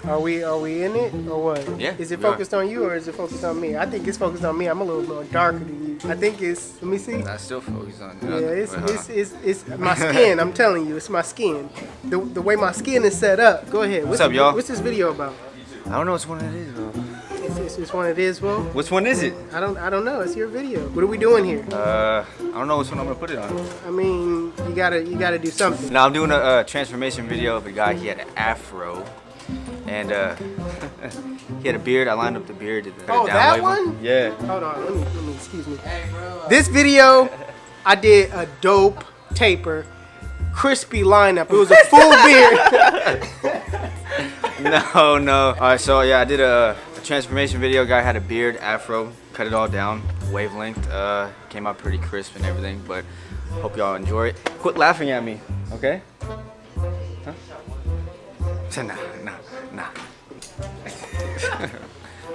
Are we in it or what? Yeah. Is it focused on you or is it focused on me? I think it's focused on me. I'm a little more darker than you. I think it's. Let me see. I still focus on. Yeah, it's my skin. I'm telling you, it's my skin. The way my skin is set up. Go ahead. What's up, y'all? What's this video about? I don't know which one it is, bro. It's one it is, bro. Which one is it? I don't know. It's your video. What are we doing here? I don't know which one I'm gonna put it on. I mean, you gotta do something. Now I'm doing a transformation video of a guy. He had an afro, and he had a beard. I lined up the beard. Oh, that one? Yeah. Hold on. Let me. Excuse me. This video, I did a dope taper, crispy lineup. It was a full beard. No. All right, so yeah, I did a transformation video. Guy had a beard, afro, cut it all down, wavelength. Came out pretty crisp and everything. But hope y'all enjoy it. Quit laughing at me, okay? Huh? Nah.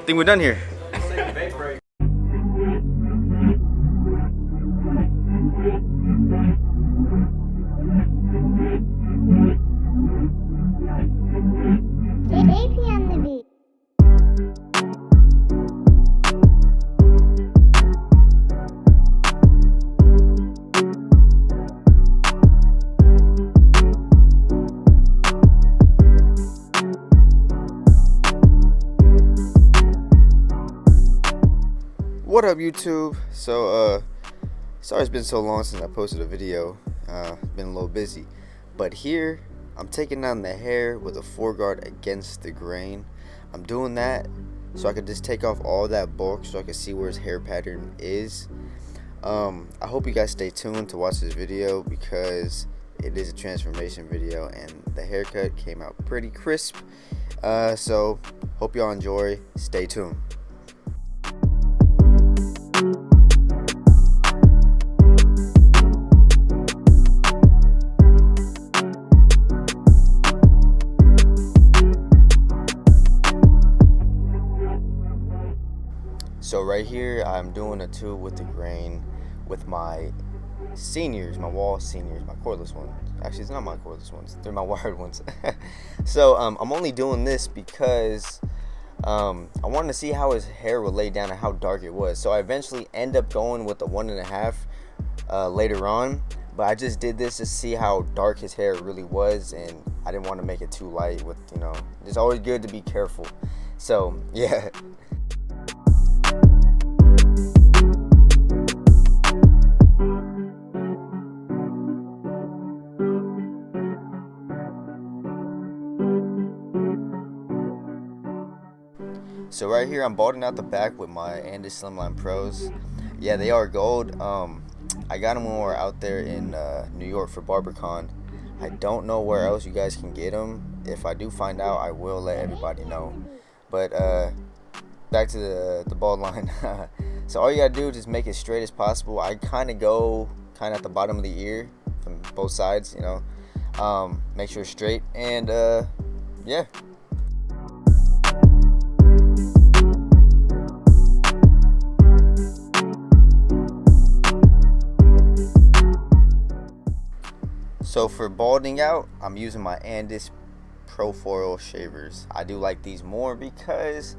Think we're done here. Let's take a vape break. What up, YouTube? So sorry it's been so long since I posted a video. Been a little busy, but here I'm taking down the hair with a foreguard against the grain. I'm doing that so I could just take off all that bulk so I can see where his hair pattern is. I hope you guys stay tuned to watch this video because it is a transformation video and the haircut came out pretty crisp. So hope y'all enjoy. Stay tuned. So right here, I'm doing a tube with the grain with my seniors, my wall seniors, my cordless ones. Actually, it's not my cordless ones. They're my wired ones. So I'm only doing this because I wanted to see how his hair would lay down and how dark it was. So I eventually end up going with the 1.5 later on. But I just did this to see how dark his hair really was. And I didn't want to make it too light with, it's always good to be careful. So, yeah. So right here, I'm balding out the back with my Andis Slimline Pros. Yeah, they are gold. I got them when we were out there in New York for BarberCon. I don't know where else you guys can get them. If I do find out, I will let everybody know. But back to the bald line. So all you gotta do is just make it straight as possible. I kind of go at the bottom of the ear from both sides, make sure it's straight, and yeah. So for balding out, I'm using my Andis Profoil shavers. I do like these more because,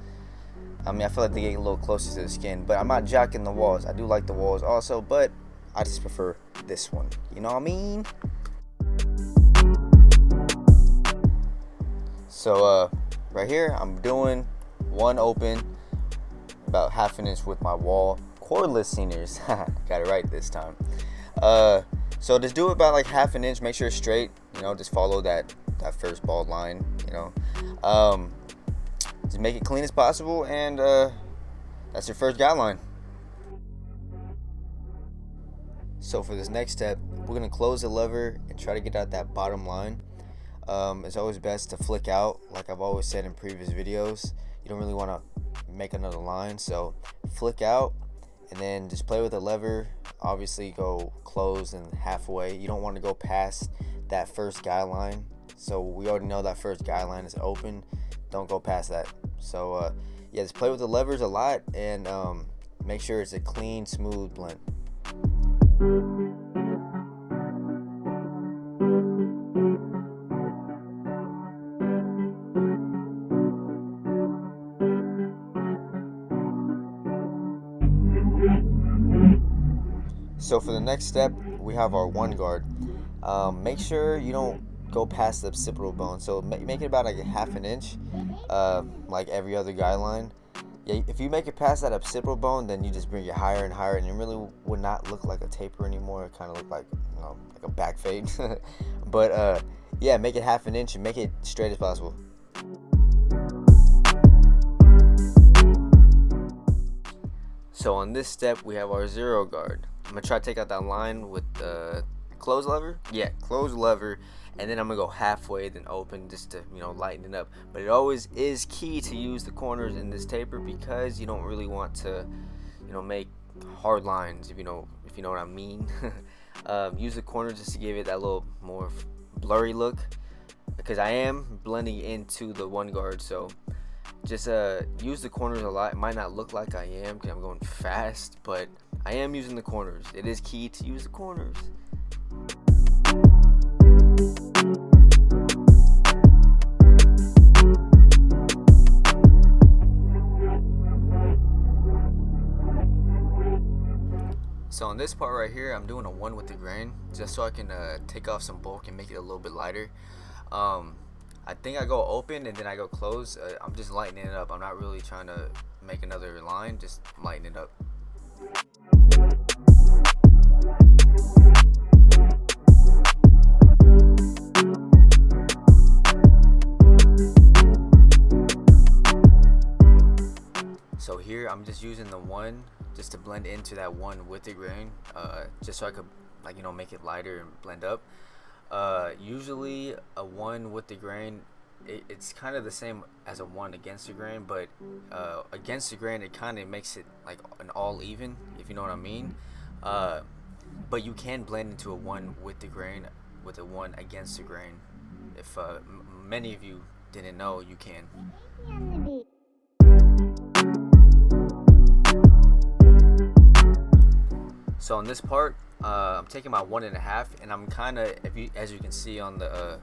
I feel like they get a little closer to the skin, but I'm not jacking the walls. I do like the walls also, but I just prefer this one. You know what I mean? So right here, I'm doing one open, about 1/2 inch with my wall cordless seniors. Got it right this time. So just do it about like 1/2 inch. Make sure it's straight. Just follow that first bald line. Just make it clean as possible, and that's your first guideline. So for this next step, we're gonna close the lever and try to get out that bottom line. It's always best to flick out, like I've always said in previous videos. You don't really want to make another line, so flick out and then just play with the lever. Obviously go close and halfway. You don't want to go past that first guideline. So we already know that first guideline is open. Don't go past that. So yeah, just play with the levers a lot and make sure it's a clean, smooth blend. So for the next step, we have our one guard. Make sure you don't go past the occipital bone. So make it about like a half an inch, like every other guideline. Yeah, if you make it past that occipital bone, then you just bring it higher and higher, and it really would not look like a taper anymore. It kind of look like, like a back fade. But yeah, make it half an inch and make it straight as possible. So on this step, we have our zero guard. I'm gonna try to take out that line with the close lever. Yeah, close lever, and then I'm gonna go halfway, then open, just to lighten it up. But it always is key to use the corners in this taper, because you don't really want to make hard lines, if you know what I mean. Use the corners just to give it that little more blurry look, because I am blending into the one guard. So just use the corners a lot. It might not look like I am because I'm going fast, but I am using the corners. It is key to use the corners. So on this part right here, I'm doing a 1 with the grain, just so I can take off some bulk and make it a little bit lighter. I think I go open and then I go close. I'm just lightening it up. I'm not really trying to make another line, just lighten it up. So here I'm just using the 1 just to blend into that 1 with the grain, just so I could make it lighter and blend up. Usually a 1 with the grain, it's kind of the same as a 1 against the grain, but against the grain it kind of makes it like an all even, if you know what I mean. But you can blend into a 1 with the grain with a 1 against the grain. If many of you didn't know, you can. So on this part, I'm taking my 1.5, and I'm kind of, as you can see on the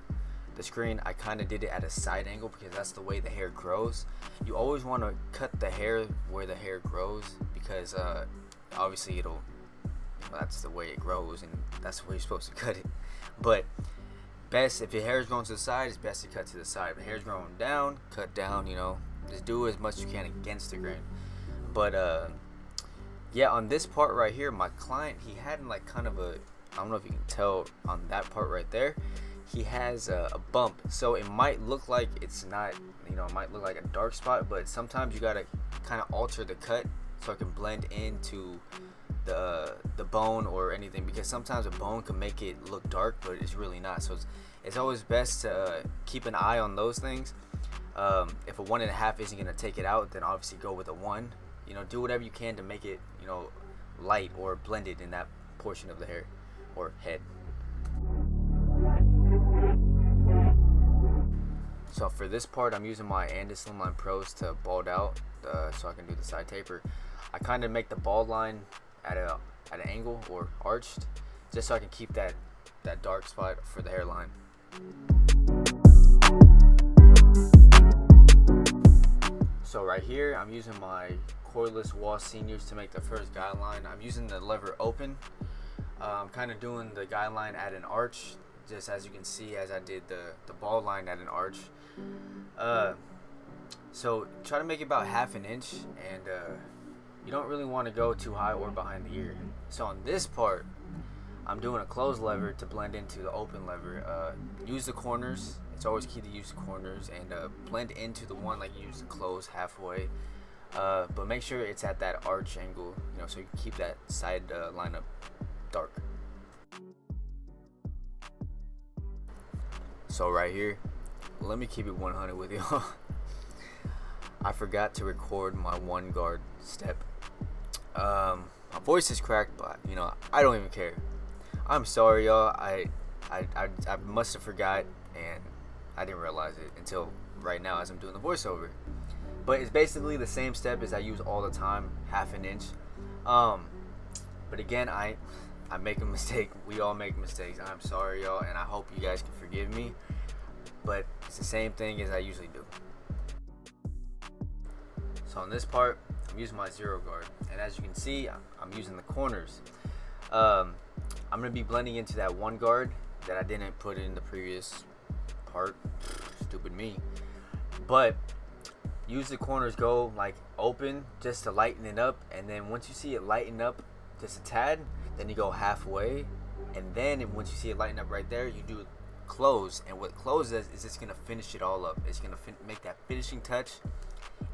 screen, I kind of did it at a side angle because that's the way the hair grows. You always want to cut the hair where the hair grows, because obviously that's the way it grows, and that's the way you're supposed to cut it. But best, if your hair is growing to the side, it's best to cut to the side. If your hair is growing down, cut down. Just do as much as you can against the grain. But yeah, on this part right here, my client, he had like kind of a, I don't know if you can tell on that part right there, he has a bump. So it might look like it's not, it might look like a dark spot, but sometimes you gotta kind of alter the cut so it can blend into the bone or anything, because sometimes a bone can make it look dark, but it's really not. So it's always best to keep an eye on those things. If a 1.5 isn't gonna take it out, then obviously go with a 1. Do whatever you can to make it, light or blended in that portion of the hair or head. So for this part, I'm using my Andis Slimline Pros to bald out, so I can do the side taper. I kind of make the bald line at an angle or arched, just so I can keep that dark spot for the hairline. So right here, I'm using my cordless wall seniors to make the first guideline. I'm using the lever open. I'm kind of doing the guideline at an arch, just as you can see, as I did the bald line at an arch. So try to make it about half an inch, and you don't really want to go too high or behind the ear. So on this part, I'm doing a closed lever to blend into the open lever. Use the corners. It's always key to use the corners, and blend into the one like you use the close halfway. But make sure it's at that arch angle, so you can keep that side lineup dark. So right here, let me keep it 100 with you. I forgot to record my one guard step. My voice is cracked, but I don't even care. I'm sorry, y'all. I must have forgot, and I didn't realize it until right now as I'm doing the voiceover. But it's basically the same step as I use all the time, half an inch. But again, I make a mistake. We all make mistakes. I'm sorry, y'all, and I hope you guys can forgive me. But it's the same thing as I usually do. So on this part, I'm using my zero guard, and as you can see, I'm using the corners. I'm gonna be blending into that one guard that I didn't put in the previous part. Stupid me. But use the corners, go like open just to lighten it up, and then once you see it lighten up just a tad, then you go halfway, and then once you see it lighten up right there, you do close. And what close does is it's gonna finish it all up. It's gonna make that finishing touch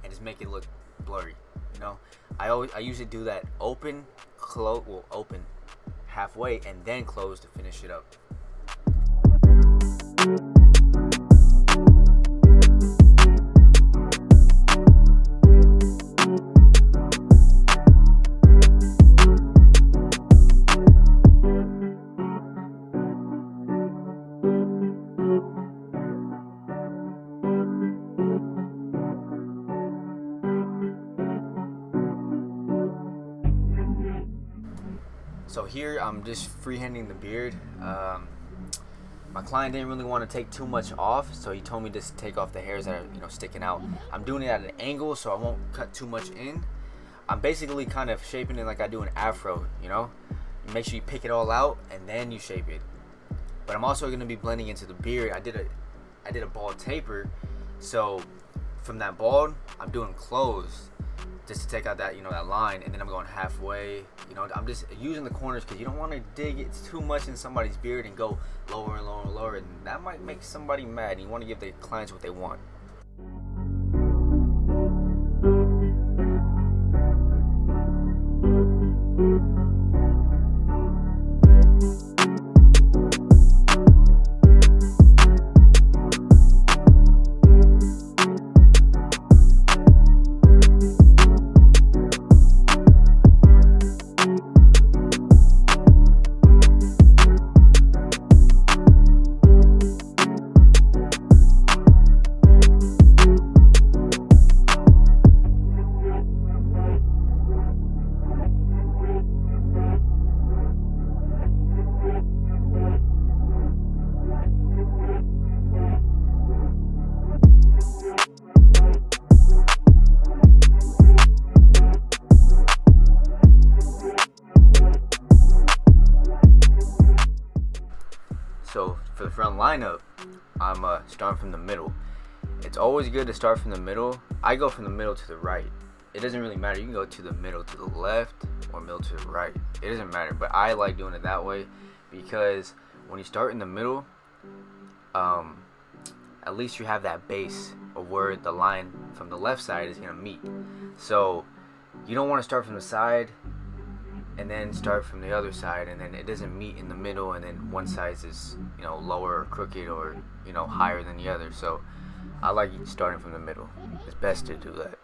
and just make it look blurry. You know, I usually do that open, close, well, open halfway and then close to finish it up. So here I'm just freehanding the beard. My client didn't really want to take too much off, so he told me just to take off the hairs that are sticking out. I'm doing it at an angle so I won't cut too much in. I'm basically kind of shaping it like I do an afro, You make sure you pick it all out and then you shape it. But I'm also going to be blending into the beard. I did a bald taper, so from that bald I'm doing close just to take out that that line, and then I'm going halfway. I'm just using the corners because you don't want to dig it too much in somebody's beard and go lower and lower and lower, and that might make somebody mad. You want to give the clients what they want. So for the front lineup, I'm starting from the middle. It's always good to start from the middle. I go from the middle to the right. It doesn't really matter. You can go to the middle to the left or middle to the right. It doesn't matter. But I like doing it that way because when you start in the middle, at least you have that base of where the line from the left side is going to meet. So you don't want to start from the side and then start from the other side, and then it doesn't meet in the middle, and then one side is lower or crooked or higher than the other. So I like starting from the middle. It's best to do that.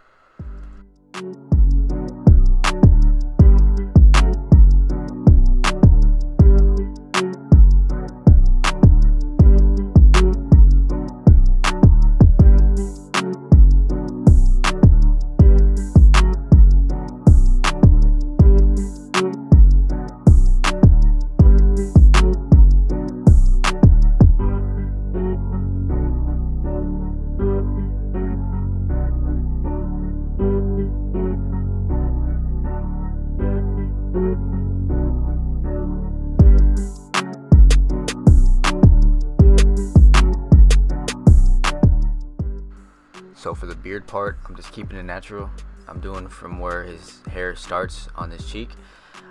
So for the beard part, I'm just keeping it natural. I'm doing from where his hair starts on his cheek,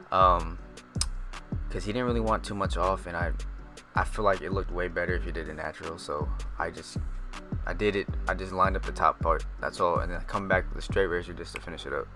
because he didn't really want too much off, and I feel like it looked way better if you did it natural. So I did it. I just lined up the top part. That's all, and then I come back with a straight razor just to finish it up.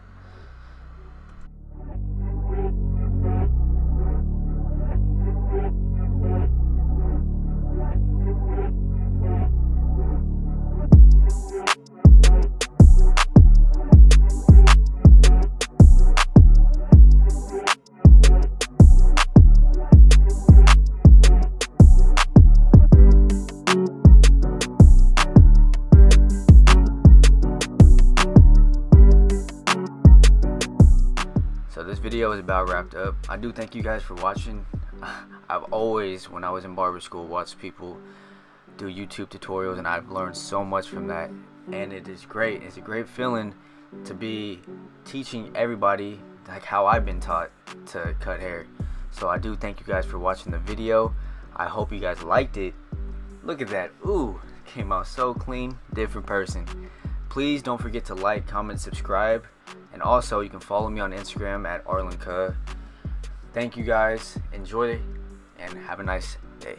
So this video is about wrapped up. I do thank you guys for watching. I've always, when I was in barber school, watched people do YouTube tutorials, and I've learned so much from that, and it is great. It's a great feeling to be teaching everybody like how I've been taught to cut hair, So I do thank you guys for watching the video. I hope you guys liked it. Look at that. Ooh, came out so clean. Different person. Please don't forget to like, comment, subscribe. And also, you can follow me on Instagram at Arlenka. Thank you guys. Enjoy and have a nice day.